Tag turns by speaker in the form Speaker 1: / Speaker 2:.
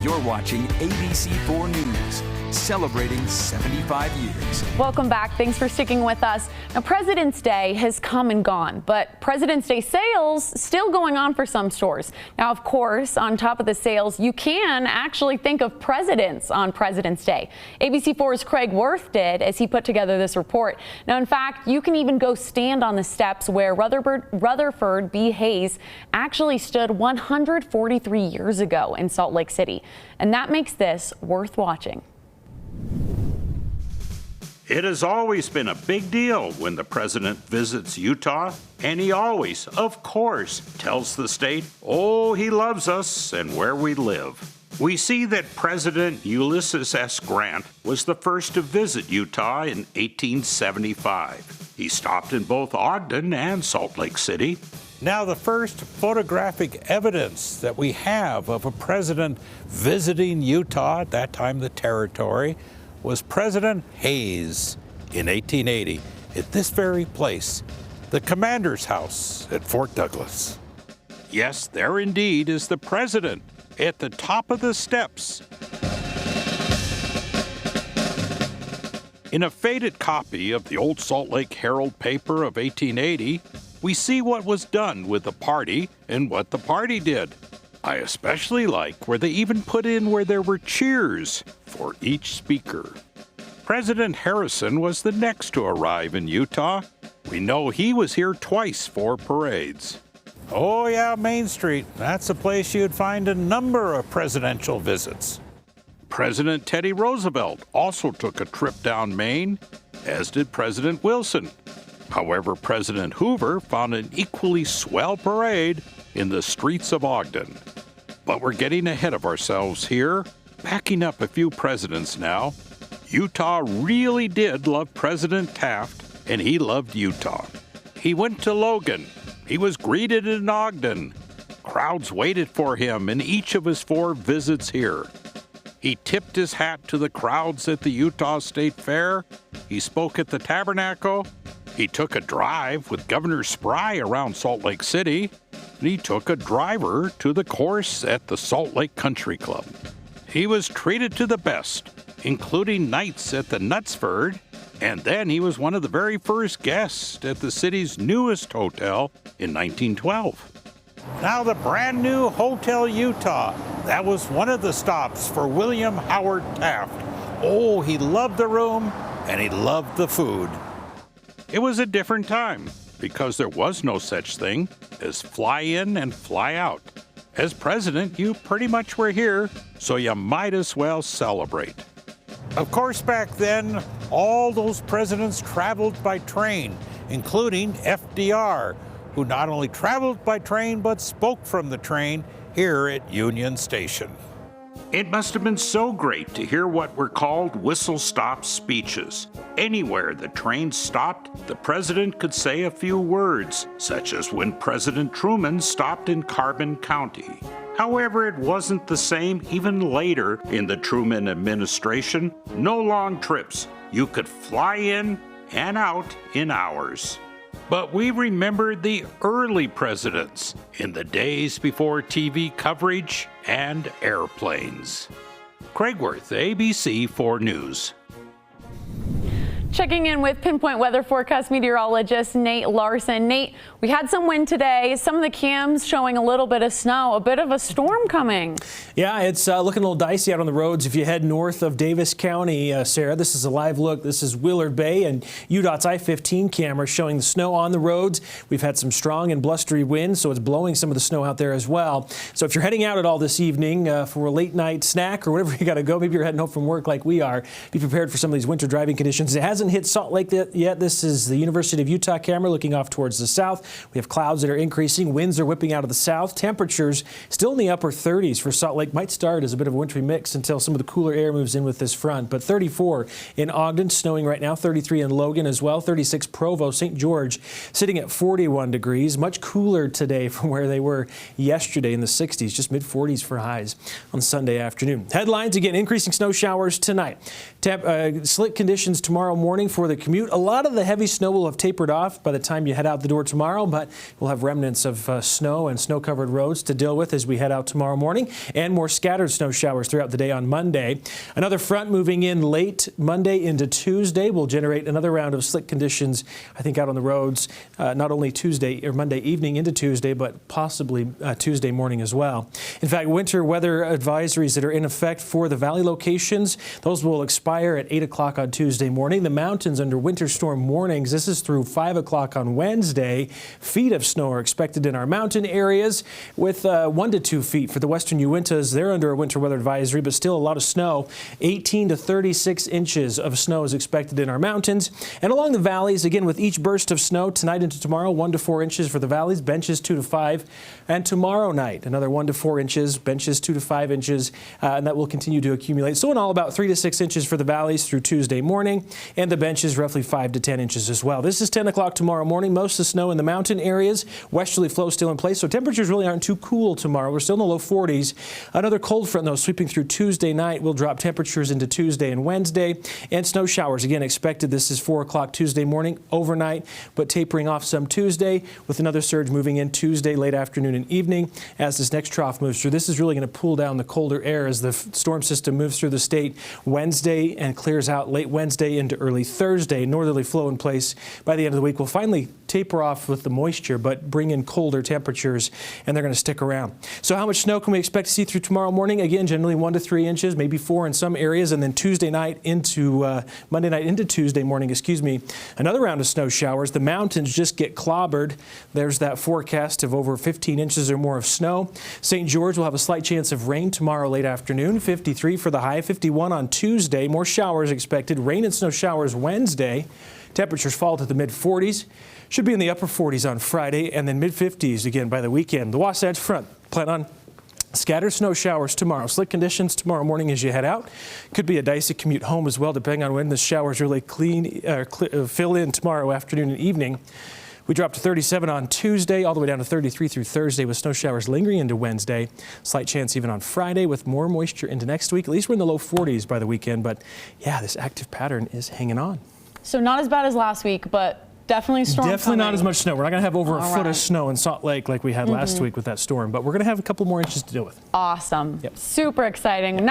Speaker 1: You're watching ABC4 News, celebrating 75 years.
Speaker 2: Welcome back. Thanks for sticking with us. Now, President's Day has come and gone, but President's Day sales still going on for some stores. Now, of course, on top of the sales, you can actually think of presidents on President's Day. ABC4's Craig Wirth did as he put together this report. Now, in fact, you can even go stand on the steps where Rutherford B. Hayes actually stood 143 years ago in Salt Lake City. And that makes this worth watching.
Speaker 3: It has always been a big deal when the president visits Utah, and he always, of course, tells the state, oh, he loves us and where we live. We see that President Ulysses S. Grant was the first to visit Utah in 1875. He stopped in both Ogden and Salt Lake City.
Speaker 4: Now, the first photographic evidence that we have of a president visiting Utah, at that time the territory, was President Hayes in 1880 at this very place, the commander's house at Fort Douglas.
Speaker 3: Yes, there indeed is the president at the top of the steps. In a faded copy of the old Salt Lake Herald paper of 1880, we see what was done with the party and what the party did. I especially like where they even put in where there were cheers for each speaker. President Harrison was the next to arrive in Utah. We know he was here twice for parades.
Speaker 4: Oh yeah, Main Street. That's a place you'd find a number of presidential visits.
Speaker 3: President Teddy Roosevelt also took a trip down Main, as did President Wilson. However, President Hoover found an equally swell parade in the streets of Ogden. But we're getting ahead of ourselves here, backing up a few presidents now. Utah really did love President Taft, and he loved Utah. He went to Logan. He was greeted in Ogden. Crowds waited for him in each of his 4 visits here. He tipped his hat to the crowds at the Utah State Fair. He spoke at the Tabernacle. He took a drive with Governor Spry around Salt Lake City, and he took a driver to the course at the Salt Lake Country Club. He was treated to the best, including nights at the Knutsford, and then he was one of the very first guests at the city's newest hotel in 1912.
Speaker 4: Now the brand new Hotel Utah. That was one of the stops for William Howard Taft. Oh, he loved the room and he loved the food.
Speaker 3: It was a different time because there was no such thing as fly in and fly out. As president, you pretty much were here, so you might as well celebrate.
Speaker 4: Of course, back then, all those presidents traveled by train, including FDR, who not only traveled by train but spoke from the train here at Union Station.
Speaker 3: It must have been so great to hear what were called whistle-stop speeches. Anywhere the train stopped, the president could say a few words, such as when President Truman stopped in Carbon County. However, it wasn't the same even later in the Truman administration. No long trips. You could fly in and out in hours. But we remember the early presidents in the days before TV coverage and airplanes. Craig Wirth, ABC4 News.
Speaker 2: Checking in with Pinpoint Weather Forecast meteorologist Nate Larsen. Nate, we had some wind today. Some of the cams showing a little bit of snow, a bit of a storm coming.
Speaker 5: Yeah, it's looking a little dicey out on the roads. If you head north of Davis County, Sarah, this is a live look. This is Willard Bay, and UDOT's I-15 camera showing the snow on the roads. We've had some strong and blustery winds, so it's blowing some of the snow out there as well. So if you're heading out at all this evening for a late night snack or whatever you got to go, maybe you're heading home from work like we are, be prepared for some of these winter driving conditions. It hasn't hit Salt Lake yet. This is the University of Utah camera looking off towards the south. We have clouds that are increasing. Winds are whipping out of the south. Temperatures still in the upper 30s for Salt Lake. Might start as a bit of a wintry mix until some of the cooler air moves in with this front. But 34 in Ogden, snowing right now. 33 in Logan as well. 36 Provo, St. George sitting at 41 degrees. Much cooler today from where they were yesterday in the 60s. Just mid 40s for highs on Sunday afternoon. Headlines again, increasing snow showers tonight. Slick conditions tomorrow morning. morning for the commute. A lot of the heavy snow will have tapered off by the time you head out the door tomorrow, but we'll have remnants of snow and snow-covered roads to deal with as we head out tomorrow morning, and more scattered snow showers throughout the day on Monday. Another front moving in late Monday into Tuesday will generate another round of slick conditions, I think, out on the roads, not only Tuesday or Monday evening into Tuesday, but possibly Tuesday morning as well. In fact, winter weather advisories that are in effect for the valley locations, those will expire at 8 o'clock on Tuesday morning. The mountains under winter storm warnings. This is through 5 o'clock on Wednesday. Feet of snow are expected in our mountain areas, with 1 to 2 feet for the western Uintas. They're under a winter weather advisory, but still a lot of snow. 18 to 36 inches of snow is expected in our mountains. And along the valleys, again, with each burst of snow tonight into tomorrow, 1 to 4 inches for the valleys, benches 2 to 5. And tomorrow night, another 1 to 4 inches, benches 2 to 5 inches, and that will continue to accumulate. So in all, about 3 to 6 inches for the valleys through Tuesday morning, and the benches roughly 5 to 10 inches as well. This is 10 o'clock tomorrow morning. Most of the snow in the mountain areas. Westerly flow still in place, so temperatures really aren't too cool tomorrow. We're still in the low 40s. Another cold front, though, sweeping through Tuesday night will drop temperatures into Tuesday and Wednesday. And snow showers, again, expected. This is 4 o'clock Tuesday morning, overnight, but tapering off some Tuesday, with another surge moving in Tuesday late afternoon and evening as this next trough moves through. This is really going to pull down the colder air as the storm system moves through the state Wednesday and clears out late Wednesday into early Thursday. Northerly flow in place by the end of the week will finally taper off with the moisture, but bring in colder temperatures, and they're going to stick around. So how much snow can we expect to see through tomorrow morning? Again, generally 1 to 3 inches, maybe 4 in some areas, and then Tuesday night into Monday night into Tuesday morning, another round of snow showers. The mountains just get clobbered. There's that forecast of over 15 inches or more of snow. St. George will have a slight chance of rain tomorrow late afternoon, 53 for the high, 51 on Tuesday. More showers expected. Rain and snow showers Wednesday. Temperatures fall to the mid-40s. Should be in the upper 40s on Friday, and then mid-50s again by the weekend. The Wasatch Front, plan on scattered snow showers tomorrow. Slick conditions tomorrow morning as you head out. Could be a dicey commute home as well, depending on when the showers really fill in tomorrow afternoon and evening. We drop to 37 on Tuesday, all the way down to 33 through Thursday, with snow showers lingering into Wednesday. Slight chance even on Friday, with more moisture into next week. At least we're in the low 40s by the weekend, but yeah, this active pattern is hanging on.
Speaker 2: So not as bad as last week, but definitely storm
Speaker 5: Definitely
Speaker 2: coming.
Speaker 5: not as much snow. We're not going to have over a foot of snow in Salt Lake like we had last week with that storm, but we're going to have a couple more inches to deal with.
Speaker 2: Awesome. Yep. Super exciting.